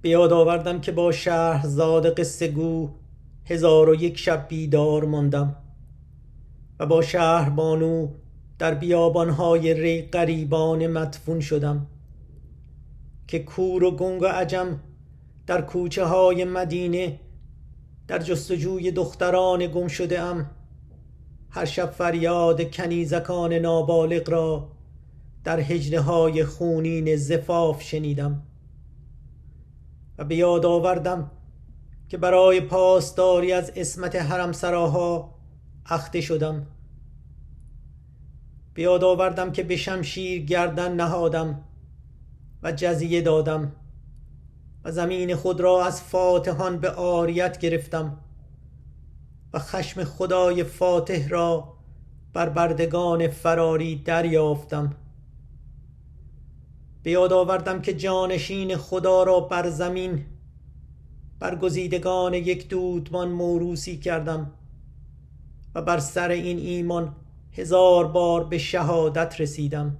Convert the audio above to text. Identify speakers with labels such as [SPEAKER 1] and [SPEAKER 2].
[SPEAKER 1] به یاد آوردم که با شهرزاد قصه گو 1001 شب بیدار ماندم و با شهر بانو در بیابانهای ری غریبانه مدفون شدم که کور و گنگ و عجم در کوچه های مدینه در جستجوی دختران گم شده ام. هر شب فریاد کنیزکان نابالغ را در هجنه های خونین زفاف شنیدم و به یاد آوردم که برای پاسداری از عصمت حرمسراها اخته شدم. به یاد آوردم که به شمشیر گردن نهادم و جزیه دادم و زمین خود را از فاتحان به عاریت گرفتم و خشم خدای فاتح را بر بردگان فراری دریافتم. به یاد آوردم که جانشین خدا را بر زمین برگزیدگان یک دودمان موروثی کردم و بر سر این ایمان 1000 بار به شهادت رسیدم.